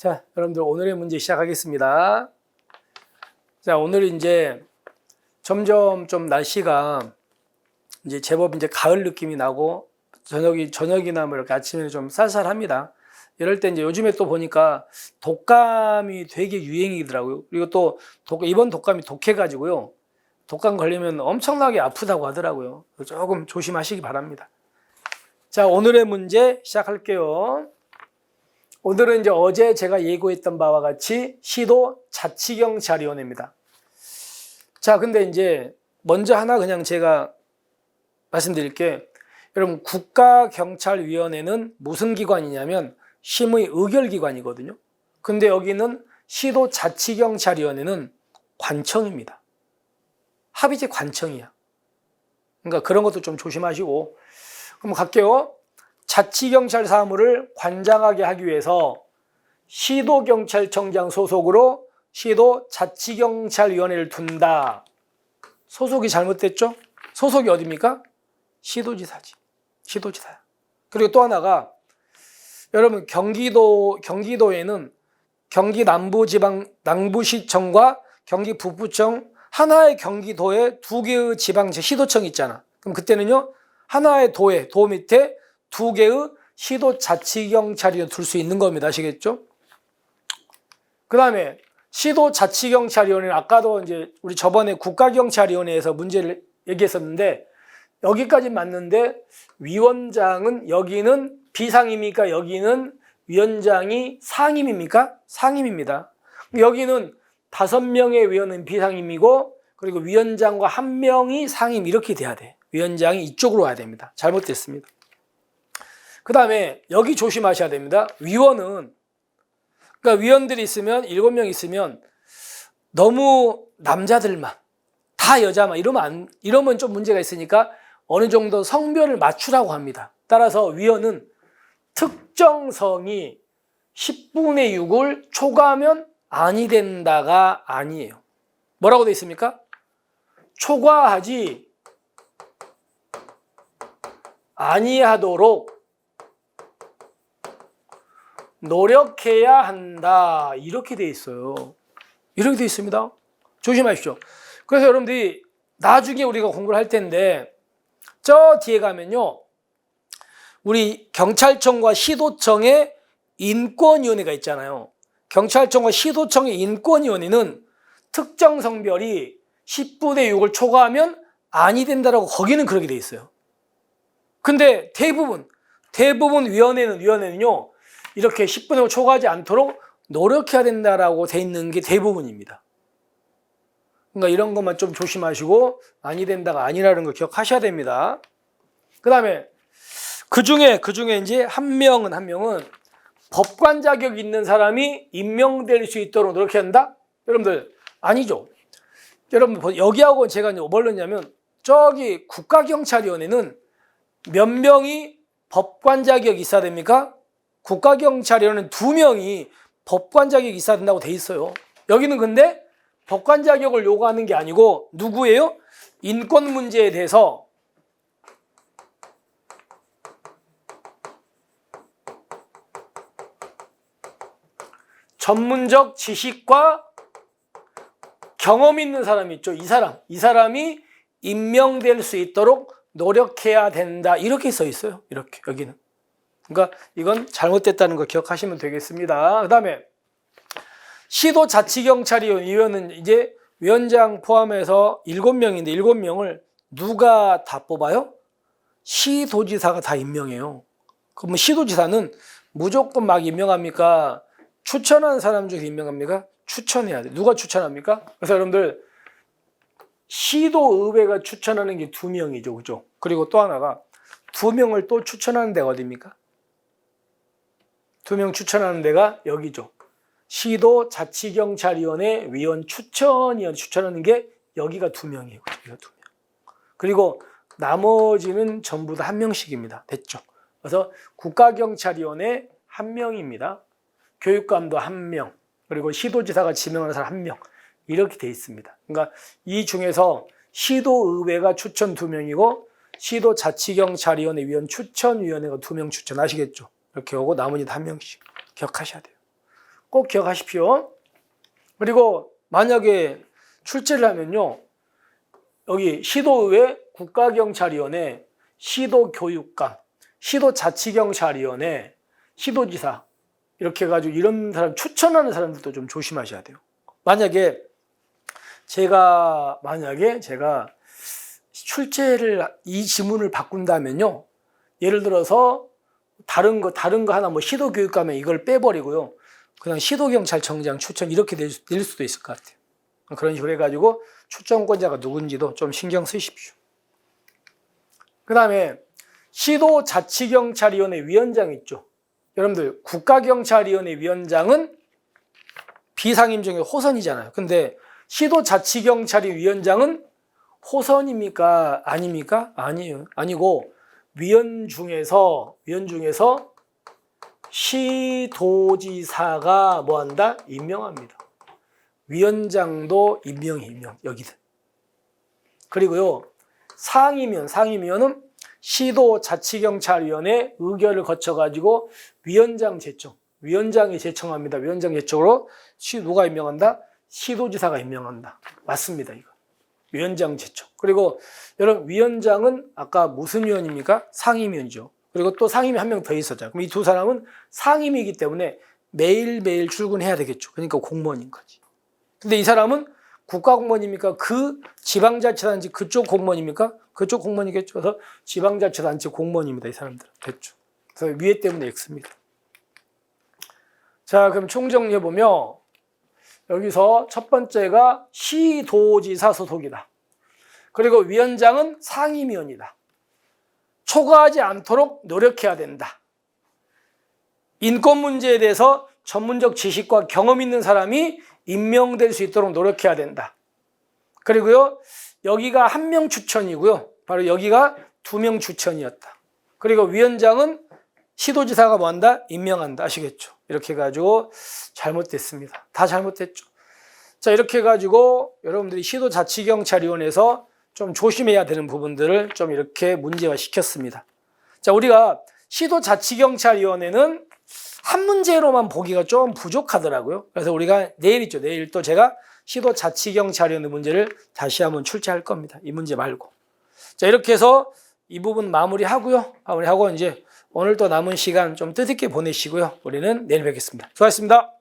자, 여러분들 오늘의 문제 시작하겠습니다. 자, 오늘은 이제 점점 좀 날씨가 이제 제법 이제 가을 느낌이 나고 저녁이나 뭐 이렇게 아침에 좀 쌀쌀합니다. 이럴 때 이제 요즘에 또 보니까 독감이 되게 유행이더라고요. 그리고 또 이번 독감이 독해가지고요. 독감 걸리면 엄청나게 아프다고 하더라고요. 조금 조심하시기 바랍니다. 자, 오늘의 문제 시작할게요. 오늘은 이제 어제 제가 예고했던 바와 같이 시도 자치경찰위원회입니다. 자, 근데 이제 먼저 하나 그냥 제가 말씀드릴게. 여러분, 국가경찰위원회는 무슨 기관이냐면 심의 의결기관이거든요. 근데 여기는 시도 자치경찰위원회는 관청입니다. 합의제 관청이야. 그러니까 그런 것도 좀 조심하시고. 그럼 갈게요. 자치경찰 사무를 관장하게 하기 위해서 시도경찰청장 소속으로 시도자치경찰위원회를 둔다. 소속이 잘못됐죠? 소속이 어디입니까? 시도지사지. 시도지사야. 그리고 또 하나가 여러분 경기도에는 경기 남부시청과 경기 북부청 하나의 경기도에 두 개의 지방 시도청이 있잖아. 그럼 그때는요 하나의 도 밑에 두 개의 시도자치경찰위원회 둘 수 있는 겁니다. 아시겠죠? 그 다음에 시도자치경찰위원회는 아까도 이제 우리 저번에 국가경찰위원회에서 문제를 얘기했었는데 여기까지 맞는데 위원장은 여기는 비상임입니까? 여기는 위원장이 상임입니까? 상임입니다. 여기는 5명의 위원은 비상임이고 그리고 위원장과 1명이 상임 이렇게 돼야 돼. 위원장이 이쪽으로 와야 됩니다. 잘못됐습니다. 그 다음에 여기 조심하셔야 됩니다. 위원은 그러니까 위원들이 있으면 7명 있으면 너무 남자들만 다 여자만 이러면 좀 문제가 있으니까 어느 정도 성별을 맞추라고 합니다. 따라서 위원은 특정성이 10분의 6을 초과하면 아니 된다가 아니에요. 뭐라고 돼 있습니까? 초과하지 아니하도록 노력해야 한다. 이렇게 돼 있어요. 이렇게 돼 있습니다. 조심하십시오. 그래서 여러분들이 나중에 우리가 공부를 할 텐데 저 뒤에 가면요. 우리 경찰청과 시도청의 인권위원회가 있잖아요. 경찰청과 시도청의 인권위원회는 특정 성별이 10분의 6을 초과하면 아니 된다라고 거기는 그렇게 돼 있어요. 근데 대부분 위원회는요. 이렇게 10분의 6을 초과하지 않도록 노력해야 된다라고 돼 있는 게 대부분입니다. 그러니까 이런 것만 좀 조심하시고 아니 된다가 아니라는 걸 기억하셔야 됩니다. 그 다음에 그 중에 이제 한 명은 법관 자격 있는 사람이 임명될 수 있도록 노력해야 한다? 여러분들 아니죠. 여러분 여기하고 제가 뭘 넣냐면 저기 국가경찰위원회는 몇 명이 법관 자격이 있어야 됩니까? 국가경찰위원회는 2명이 법관 자격이 있어야 된다고 돼 있어요. 여기는 근데 법관 자격을 요구하는 게 아니고 누구예요? 인권 문제에 대해서 전문적 지식과 경험 있는 사람이 있죠. 이 사람이 임명될 수 있도록 노력해야 된다. 이렇게 써 있어요. 이렇게 여기는. 그러니까 이건 잘못됐다는 거 기억하시면 되겠습니다. 그 다음에 시도자치경찰위원은 이제 위원장 포함해서 7명인데 7명을 누가 다 뽑아요? 시도지사가 다 임명해요. 그러면 시도지사는 무조건 막 임명합니까? 추천한 사람 중에 임명합니까? 추천해야 돼. 누가 추천합니까? 그래서 여러분들 시도의회가 추천하는 게 2명이죠. 그죠? 그리고 또 하나가 2명을 또 추천하는 데가 어디입니까? 2명 추천하는 데가 여기죠. 시도자치경찰위원회 위원 추천위원 추천하는 게 여기가 2명이에요. 여기가 2명. 그리고 나머지는 전부 다 1명씩입니다. 됐죠? 그래서 국가경찰위원회 1명입니다. 교육감도 1명, 그리고 시도지사가 지명하는 사람 1명. 이렇게 돼 있습니다. 그러니까 이 중에서 시도의회가 추천 2명이고 시도자치경찰위원회 위원 추천위원회가 2명 추천하시겠죠? 이렇게 하고 나머지 1명씩 기억하셔야 돼요. 꼭 기억하십시오. 그리고 만약에 출제를 하면요. 여기 시도의회, 국가경찰위원회, 시도교육감, 시도자치경찰위원회, 시도지사 이렇게 해가지고 이런 사람 추천하는 사람들도 좀 조심하셔야 돼요. 만약에 제가 출제를 이 지문을 바꾼다면요. 예를 들어서 다른 거 하나 뭐 시도교육감에 이걸 빼버리고요. 그냥 시도경찰청장 추천 이렇게 될 수도 있을 것 같아요. 그런 식으로 해가지고 추천권자가 누군지도 좀 신경 쓰십시오. 그 다음에 시도자치경찰위원회 위원장 있죠. 여러분들 국가경찰위원회 위원장은 비상임 중에 호선이잖아요. 근데 시도자치경찰위 위원장은 호선입니까? 아닙니까? 아니에요. 아니고 위원 중에서 시도지사가 뭐한다? 임명합니다. 위원장도 임명 여기는. 그리고요 상임위원은 시도자치경찰위원회 의결을 거쳐가지고 위원장이 제청합니다. 위원장 제청으로 누가 임명한다? 시도지사가 임명한다. 맞습니다. 이거 위원장 제청. 그리고 여러분 위원장은 아까 무슨 위원입니까? 상임위원이죠. 그리고 또 상임위 한 명 더 있었잖아요. 그럼 이 두 사람은 상임위이기 때문에 매일매일 출근해야 되겠죠. 그러니까 공무원인 거지. 근데 이 사람은 국가공무원입니까? 그 지방자치단체 그쪽 공무원입니까? 그쪽 공무원이겠죠. 그래서 지방자치단체 공무원입니다. 이 사람들은. 됐죠. 그래서 위에 때문에 X입니다. 자, 그럼 총정리해보면 여기서 첫 번째가 시도지사 소속이다. 그리고 위원장은 상임위원이다. 초과하지 않도록 노력해야 된다. 인권 문제에 대해서 전문적 지식과 경험 있는 사람이 임명될 수 있도록 노력해야 된다. 그리고요, 여기가 1명 추천이고요. 바로 여기가 2명 추천이었다. 그리고 위원장은 시도지사가 뭐한다? 임명한다. 아시겠죠? 이렇게 해가지고 잘못됐습니다. 다 잘못됐죠. 자, 이렇게 해가지고 여러분들이 시도자치경찰위원회에서 좀 조심해야 되는 부분들을 좀 이렇게 문제화 시켰습니다. 자, 우리가 시도자치경찰위원회는 한 문제로만 보기가 좀 부족하더라고요. 그래서 우리가 내일 또 제가 시도자치경찰위원회 문제를 다시 한번 출제할 겁니다. 이 문제 말고. 자, 이렇게 해서 이 부분 마무리하고요. 마무리하고 이제 오늘 또 남은 시간 좀 뜻있게 보내시고요. 우리는 내일 뵙겠습니다. 수고하셨습니다.